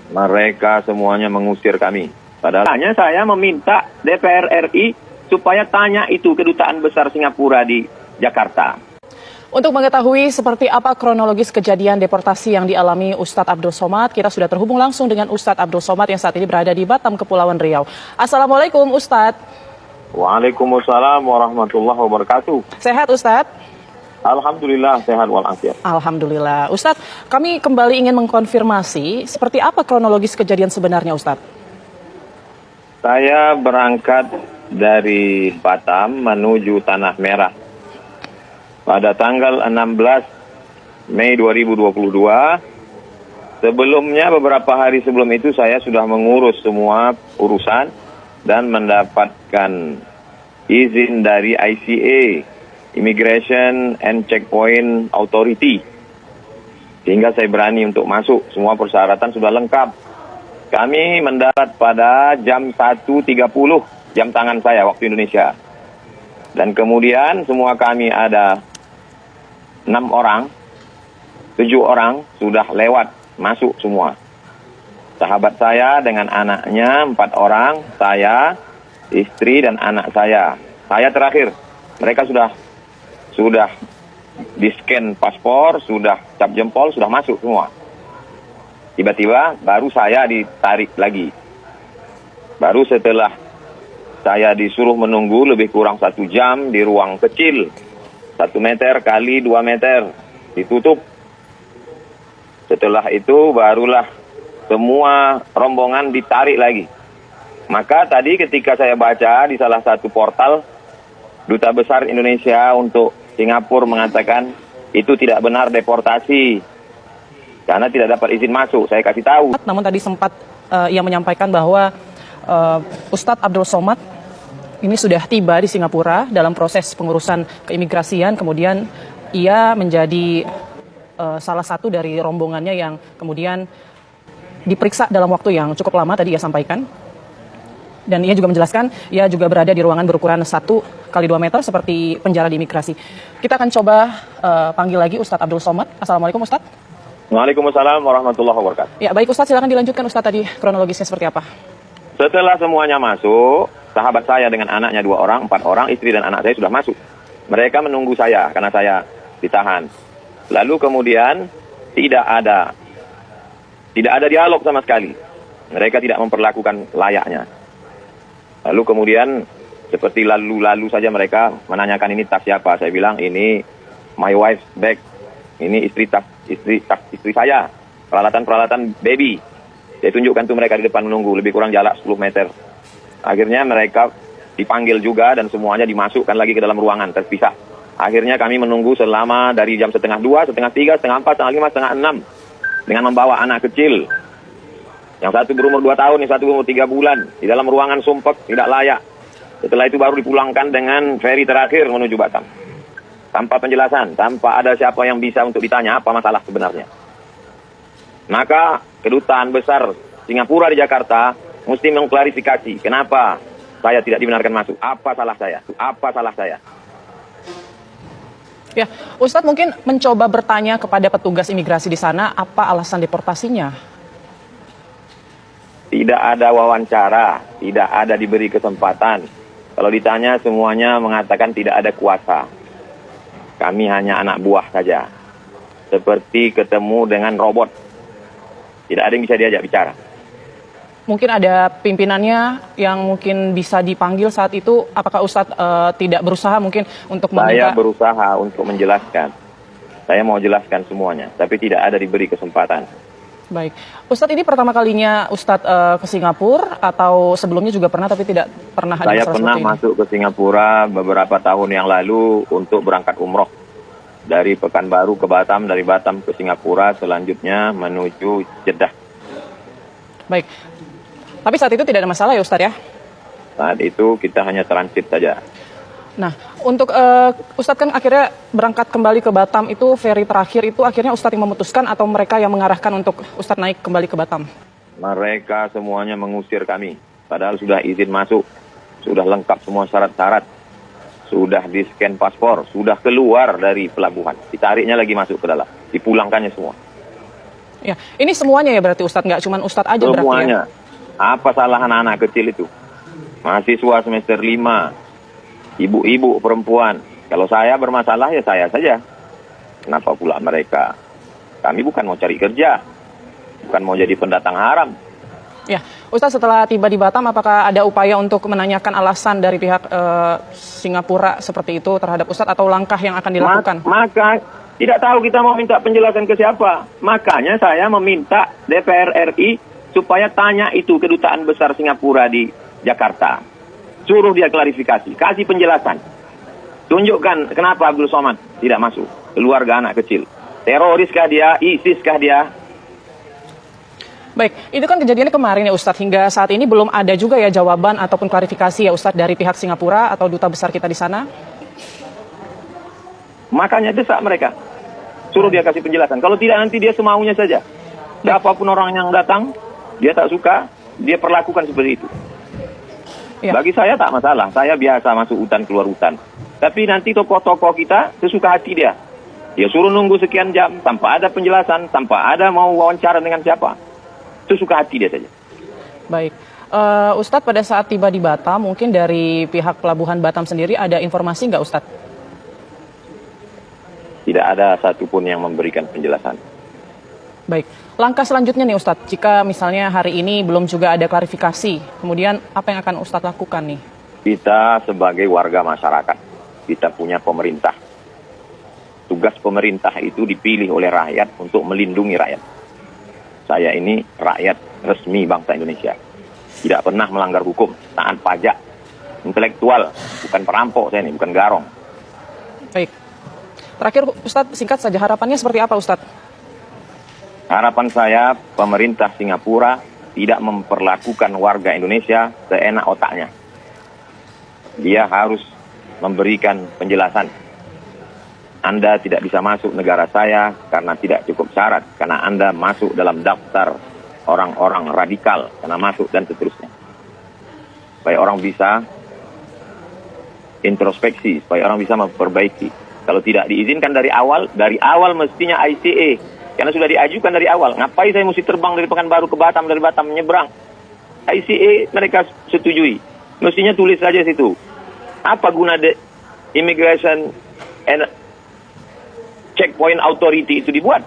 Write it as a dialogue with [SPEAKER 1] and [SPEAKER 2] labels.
[SPEAKER 1] Mereka semuanya mengusir kami. Padahal hanya saya meminta DPR RI supaya tanya itu Kedutaan Besar Singapura di Jakarta.
[SPEAKER 2] Untuk mengetahui seperti apa kronologis kejadian deportasi yang dialami Ustadz Abdul Somad, kita sudah terhubung langsung dengan Ustadz Abdul Somad yang saat ini berada di Batam, Kepulauan Riau. Assalamualaikum Ustadz.
[SPEAKER 1] Waalaikumsalam warahmatullahi wabarakatuh.
[SPEAKER 2] Sehat Ustadz?
[SPEAKER 1] Alhamdulillah sehat walafiat.
[SPEAKER 2] Alhamdulillah. Ustadz, kami kembali ingin mengkonfirmasi seperti apa kronologis kejadian sebenarnya Ustadz?
[SPEAKER 1] Saya berangkat dari Batam menuju Tanah Merah pada tanggal 16 Mei 2022. Sebelumnya, beberapa hari sebelum itu saya sudah mengurus semua urusan dan mendapatkan izin dari ICA, Immigration and Checkpoint Authority, sehingga saya berani untuk masuk. Semua persyaratan sudah lengkap. Kami mendarat pada jam 1.30 jam tangan saya waktu Indonesia. Dan kemudian semua kami ada 6 orang, 7 orang sudah lewat masuk semua. Sahabat saya dengan anaknya 4 orang, saya, istri dan anak saya. Saya terakhir. Mereka sudah di-scan paspor, sudah cap jempol, sudah masuk semua. Tiba-tiba baru saya ditarik lagi. Baru setelah saya disuruh menunggu lebih kurang 1 jam di ruang kecil. 1 meter kali 2 meter. Ditutup. Setelah itu barulah semua rombongan ditarik lagi. Maka tadi ketika saya baca di salah satu portal, Duta Besar Indonesia untuk Singapura mengatakan itu tidak benar deportasi karena tidak dapat izin masuk. Saya kasih tahu.
[SPEAKER 2] Namun tadi sempat ia menyampaikan bahwa Ustadz Abdul Somad ini sudah tiba di Singapura dalam proses pengurusan keimigrasian. Kemudian ia menjadi salah satu dari rombongannya yang kemudian diperiksa dalam waktu yang cukup lama, tadi ia sampaikan. Dan ia juga menjelaskan, ia juga berada di ruangan berukuran 1 kali 2 meter seperti penjara di imigrasi. Kita akan coba panggil lagi Ustadz Abdul Somad. Assalamualaikum Ustadz.
[SPEAKER 1] Waalaikumsalam warahmatullahi wabarakatuh.
[SPEAKER 2] Ya, baik Ustadz, silakan dilanjutkan Ustadz tadi kronologisnya seperti apa.
[SPEAKER 1] Setelah semuanya masuk, sahabat saya dengan anaknya 2 orang, 4 orang, istri dan anak saya sudah masuk. Mereka menunggu saya karena saya ditahan. Lalu kemudian tidak ada dialog sama sekali. Mereka tidak memperlakukan layaknya. Lalu kemudian seperti lalu saja mereka menanyakan ini tas siapa. Saya bilang ini my wife's bag. Ini istri saya. Peralatan baby. Saya tunjukkan tuh mereka di depan menunggu, lebih kurang jarak 10 meter. Akhirnya mereka dipanggil juga dan semuanya dimasukkan lagi ke dalam ruangan terpisah. Akhirnya kami menunggu selama dari jam 1:30, 1:30, 3, 1:30, 4, 1:30, 1:30 dengan membawa anak kecil. Yang satu berumur 2 tahun, yang satu berumur 3 bulan. Di dalam ruangan sumpek, tidak layak. Setelah itu baru dipulangkan dengan feri terakhir menuju Batam. Tanpa penjelasan, tanpa ada siapa yang bisa untuk ditanya apa masalah sebenarnya. Maka Kedutaan Besar Singapura di Jakarta mesti mengklarifikasi kenapa saya tidak dibenarkan masuk. Apa salah saya? Apa salah saya?
[SPEAKER 2] Ya, Ustadz mungkin mencoba bertanya kepada petugas imigrasi di sana apa alasan deportasinya.
[SPEAKER 1] Tidak ada wawancara, tidak ada diberi kesempatan. Kalau ditanya semuanya mengatakan tidak ada kuasa. Kami hanya anak buah saja. Seperti ketemu dengan robot. Tidak ada yang bisa diajak bicara.
[SPEAKER 2] Mungkin ada pimpinannya yang mungkin bisa dipanggil saat itu. Apakah Ustadz tidak berusaha mungkin untuk meminta?
[SPEAKER 1] Saya berusaha untuk menjelaskan. Saya mau jelaskan semuanya, tapi tidak ada diberi kesempatan.
[SPEAKER 2] Baik. Ustadz, ini pertama kalinya Ustadz ke Singapura atau sebelumnya juga pernah tapi tidak pernah ada
[SPEAKER 1] Saya pernah masuk ke Singapura beberapa tahun yang lalu untuk berangkat umroh. Dari Pekanbaru ke Batam, dari Batam ke Singapura, selanjutnya menuju Jeddah.
[SPEAKER 2] Baik. Tapi saat itu tidak ada masalah ya Ustadz ya?
[SPEAKER 1] Saat itu kita hanya transit saja.
[SPEAKER 2] Nah, untuk Ustadz kan akhirnya berangkat kembali ke Batam itu feri terakhir itu akhirnya Ustadz yang memutuskan atau mereka yang mengarahkan untuk Ustadz naik kembali ke Batam?
[SPEAKER 1] Mereka semuanya mengusir kami. Padahal sudah izin masuk, sudah lengkap semua syarat-syarat. Sudah di-scan paspor, sudah keluar dari pelabuhan. Ditariknya lagi masuk ke dalam, dipulangkannya semua.
[SPEAKER 2] Ya, ini semuanya ya berarti Ustadz, nggak cuma Ustadz aja berarti ya?
[SPEAKER 1] Semuanya. Apa salah anak-anak kecil itu? Mahasiswa semester 5, ibu-ibu perempuan. Kalau saya bermasalah ya saya saja. Kenapa pula mereka? Kami bukan mau cari kerja, bukan mau jadi pendatang haram.
[SPEAKER 2] Ya, Ustadz, setelah tiba di Batam, apakah ada upaya untuk menanyakan alasan dari pihak Singapura seperti itu terhadap Ustadz atau langkah yang akan dilakukan?
[SPEAKER 1] Maka tidak tahu kita mau minta penjelasan ke siapa. Makanya saya meminta DPR RI supaya tanya itu Kedutaan Besar Singapura di Jakarta. Suruh dia klarifikasi, kasih penjelasan. Tunjukkan kenapa Abdul Somad tidak masuk. Keluarga anak kecil. Teroriskah dia? ISIS-kah dia?
[SPEAKER 2] Baik, itu kan kejadiannya kemarin ya Ustadz. Hingga saat ini belum ada juga ya jawaban ataupun klarifikasi ya Ustadz dari pihak Singapura atau duta besar kita di sana?
[SPEAKER 1] Makanya desak mereka. Suruh dia kasih penjelasan. Kalau tidak nanti dia semaunya saja. Siapapun orang yang datang, dia tak suka, dia perlakukan seperti itu.
[SPEAKER 2] Ya.
[SPEAKER 1] Bagi saya tak masalah. Saya biasa masuk hutan keluar hutan. Tapi nanti tokoh-tokoh kita sesuka hati dia. Dia suruh nunggu sekian jam tanpa ada penjelasan, tanpa ada mau wawancara dengan siapa. Sesuka hati dia saja.
[SPEAKER 2] Baik. Ustadz, pada saat tiba di Batam, mungkin dari pihak Pelabuhan Batam sendiri ada informasi nggak Ustadz?
[SPEAKER 1] Tidak ada satupun yang memberikan penjelasan.
[SPEAKER 2] Baik, langkah selanjutnya nih Ustadz, jika misalnya hari ini belum juga ada klarifikasi, kemudian apa yang akan Ustadz lakukan nih?
[SPEAKER 1] Kita sebagai warga masyarakat, kita punya pemerintah. Tugas pemerintah itu dipilih oleh rakyat untuk melindungi rakyat. Saya ini rakyat resmi bangsa Indonesia. Tidak pernah melanggar hukum, taat pajak, intelektual, bukan perampok saya ini, bukan garong.
[SPEAKER 2] Baik. Terakhir Ustadz, singkat saja harapannya seperti apa Ustadz?
[SPEAKER 1] Harapan saya pemerintah Singapura tidak memperlakukan warga Indonesia seenak otaknya. Dia harus memberikan penjelasan. Anda tidak bisa masuk negara saya karena tidak cukup syarat, karena Anda masuk dalam daftar orang-orang radikal, karena masuk dan seterusnya. Supaya orang bisa introspeksi, supaya orang bisa memperbaiki. Kalau tidak diizinkan dari awal mestinya ICA. Karena sudah diajukan dari awal. Ngapain saya mesti terbang dari Pekanbaru ke Batam, dari Batam menyeberang? ICA mereka setujui. Mestinya tulis saja situ. Apa guna Immigration and Checkpoint Authority itu dibuat?